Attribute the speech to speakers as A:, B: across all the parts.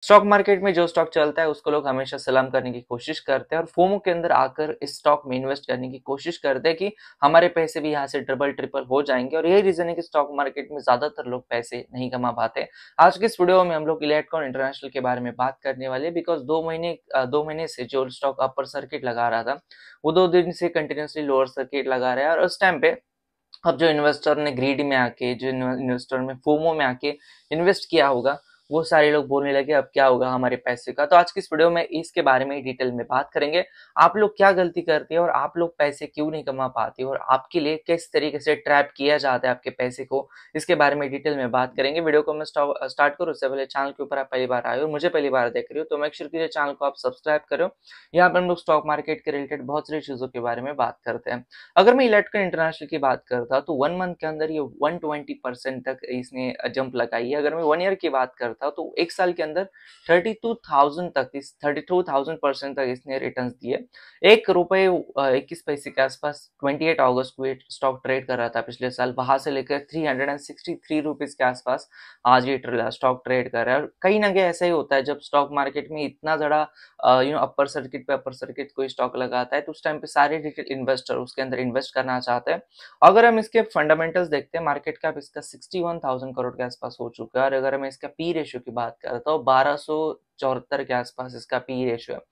A: Stock market में जो stock चलता है उसको लोग हमेशा सलाम करने की कोशिश करते हैं और फोमो के अंदर आकर इस स्टॉक में इन्वेस्ट करने की कोशिश करते हैं कि हमारे पैसे भी यहाँ से डबल ट्रिपल हो जाएंगे। और यही रीजन है कि स्टॉक मार्केट में ज्यादातर लोग पैसे नहीं कमा पाते। आज के इस वीडियो में हम लोग इलेक्ट्रॉन इंटरनेशनल के बारे में बात करने वाले, बिकॉज 2 महीने से जो स्टॉक अपर सर्किट लगा रहा था वो 2 दिन से कंटिन्यूसली लोअर सर्किट लगा रहा है। और उस टाइम पे अब जो इन्वेस्टर ने ग्रीड में आके, जो इन्वेस्टर ने फोमो में आके इन्वेस्ट किया होगा, वो सारे लोग बोलने लगे अब क्या होगा हमारे पैसे का। तो आज की इस वीडियो में इसके बारे में डिटेल में बात करेंगे। आप लोग क्या गलती करते हैं और आप लोग पैसे क्यों नहीं कमा पाते और आपके लिए किस तरीके से ट्रैप किया जाता है आपके पैसे को, इसके बारे में डिटेल में बात करेंगे। वीडियो को मैं स्टार्ट करूँ उससे पहले चैनल के ऊपर आप पहली बार आए हो, मुझे पहली बार देख रहे हो, तो मेक श्योर कीजिए चैनल को आप सब्सक्राइब करो। यहाँ पर हम लोग स्टॉक मार्केट के रिलेटेड बहुत सारी चीजों के बारे में बात करते हैं। अगर मैं इलेक्ट्रॉन इंटरनेशनल की बात करता तो 1 मंथ के अंदर ये 120% तक इसने जंप लगाई है। अगर मैं 1 ईयर की बात करता तो 1 साल के अंदर 32,000% तक इसने रिटर्न्स दिए। 1 रुपए 21 पैसे के आसपास 28 अगस्त को ये स्टॉक ट्रेड कर रहा था पिछले साल। वहां से लेकर 363 रुपीज के आसपास आज ये स्टॉक ट्रेड कर रहा है। और कहीं ना कहीं ऐसा ही होता है जब स्टॉक मार्केट में इतना ज्यादा अपर सर्किट पे अपर सर्किट कोई स्टॉक लगाता है तो उस टाइम पे सारे रिटेल इन्वेस्टर उसके अंदर इन्वेस्ट करना चाहते हैं। अगर हम इसके फंडामेंटल्स देखते हैं, मार्केट कैप इसका 61,000 करोड़ के आसपास हो चुका है। और अगर मैं इसका पी रेशियो की बात करता हूँ 1274 के आसपास इसका पी रेशियो है।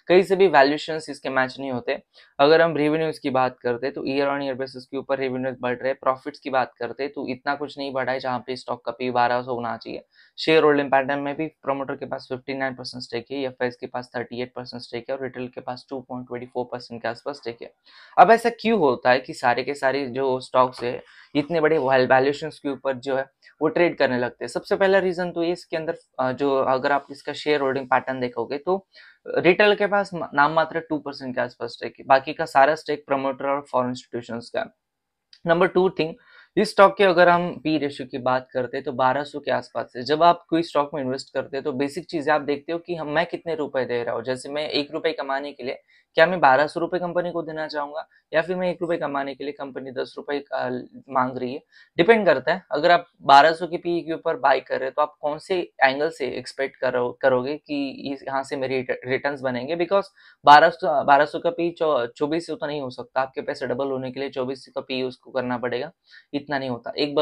A: कहीं से भी वैल्यूएशन इसके मैच नहीं होते। अगर हम रेवेन्यूज की बात करते हैं तो ईयर ऑन ईयर बेसिस के ऊपर रेवेन्यूज बढ़ रहे हैं। प्रॉफिट्स की बात करते हैं तो इतना कुछ नहीं बढ़ा है जहाँ पे स्टॉक का पी 1200 होना चाहिए। शेयर होल्डिंग पैटर्न में भी प्रमोटर के पास 59% स्टेक है, एफआईज के पास 38% स्टेक है और रिटेल के पास 2.24% के आसपास स्टेक है। अब ऐसा क्यों होता है कि सारे के सारे जो स्टॉक्स है इतने बड़े वैल्यूएशन के ऊपर जो है वो ट्रेड करने लगते हैं? सबसे पहला रीजन तो ये इसके अंदर जो अगर आप इसका शेयर होल्डिंग पैटर्न देखोगे तो रिटेल के पास नाम मात्र 2% के आसपास स्टेक है, बाकी का सारा स्टेक प्रमोटर और फॉरेन इंस्टीट्यूशन का। नंबर टू थिंग, इस स्टॉक के अगर हम पी रेशियो की बात करते हैं तो 1200 के आसपास है। जब आप कोई स्टॉक में इन्वेस्ट करते हैं तो बेसिक चीजें आप देखते हो कि हम मैं कितने रुपए दे रहा हूँ। जैसे मैं 1 रुपए कमाने के लिए क्या मैं 1200 रुपए कंपनी को देना चाहूंगा, या फिर मैं 1 रुपए कमाने के लिए कंपनी 10 रुपए मांग रही है। डिपेंड करता है। अगर आप 1200 के पी के ऊपर बाय कर रहे हो तो आप कौन से एंगल से एक्सपेक्ट करोगे कि यहाँ से मेरे रिटर्न्स बनेंगे। बिकॉज 1200 का पी 24 तो नहीं हो सकता। आपके पैसे डबल होने के लिए 24 का पी उसको करना पड़ेगा। इतना नहीं होता। एक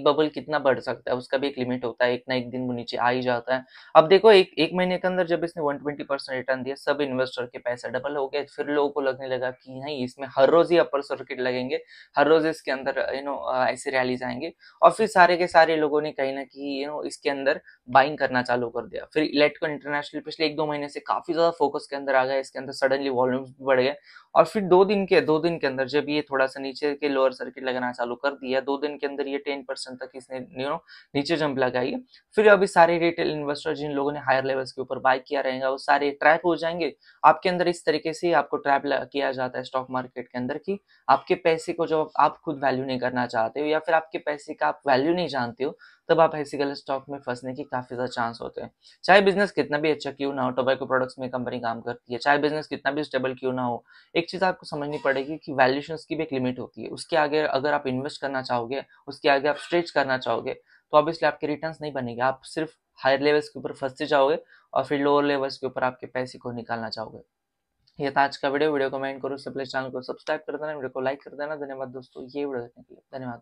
A: बबल कितना बढ़ सकता है उसका भी एक लिमिट होता है। एक ना एक दिन वो नीचे आ ही जाता है। अब देखो एक महीने के अंदर जब इसने 120% रिटर्न दिया, सब इन्वेस्टर के पैसे डबल हो गए। फिर लोगों को लगने लगा कि नहीं, इसमें हर रोज ही अपर सर्किट लगेंगे, हर रोज इसके अंदर ऐसे रैलीज आएंगे। और फिर सारे के सारे लोगों ने कहीं ना कहीं इसके अंदर बाइंग करना चालू कर दिया। फिर इलेक्ट्रॉन इंटरनेशनल पिछले 1-2 महीने से काफी ज्यादा फोकस के अंदर आ गया। इसके अंदर सडनली वॉल्यूम्स भी बढ़ गए। और फिर 2 दिन के अंदर जब ये थोड़ा सा नीचे के लोअर सर्किट लगाना चालू कर दिया, 2 दिन के अंदर ये 10% तक इसने नीचे जंप लगाई है। फिर अभी सारे रिटेल इन्वेस्टर जिन लोगों ने हायर लेवल्स के ऊपर बाय किया रहेगा वो सारे ट्रैप हो जाएंगे। आपके अंदर इस तरीके से आपको ट्रैप किया जाता है स्टॉक मार्केट के अंदर कि आपके पैसे को जो आप खुद वैल्यू नहीं करना चाहते हो या फिर आपके पैसे का आप वैल्यू नहीं जानते हो, तब आप ऐसे गलत स्टॉक में फंसने की काफी ज्यादा चांस होते हैं। चाहे बिजनेस कितना भी अच्छा क्यों ना हो, टोबैको प्रोडक्ट्स में कंपनी काम करती है, चाहे बिजनेस कितना भी स्टेबल क्यों ना हो, एक चीज आपको समझनी पड़ेगी कि वैल्यूएशंस की भी एक लिमिट होती है। उसके आगे अगर आप इन्वेस्ट करना चाहोगे, उसके आगे आप स्ट्रेच करना चाहोगे, तो ऑब्वियसली आपके रिटर्न्स नहीं बनेंगे। आप सिर्फ हायर लेवल्स के ऊपर फंसते जाओगे और फिर लोअर लेवल्स के ऊपर आपके पैसे को निकालना चाहोगे। ये था आज का वीडियो। वीडियो कमेंट करो, उससे पहले चैनल को सब्सक्राइब कर देना, वीडियो को लाइक कर देना। धन्यवाद दोस्तों ये वीडियो देखने के लिए। धन्यवाद।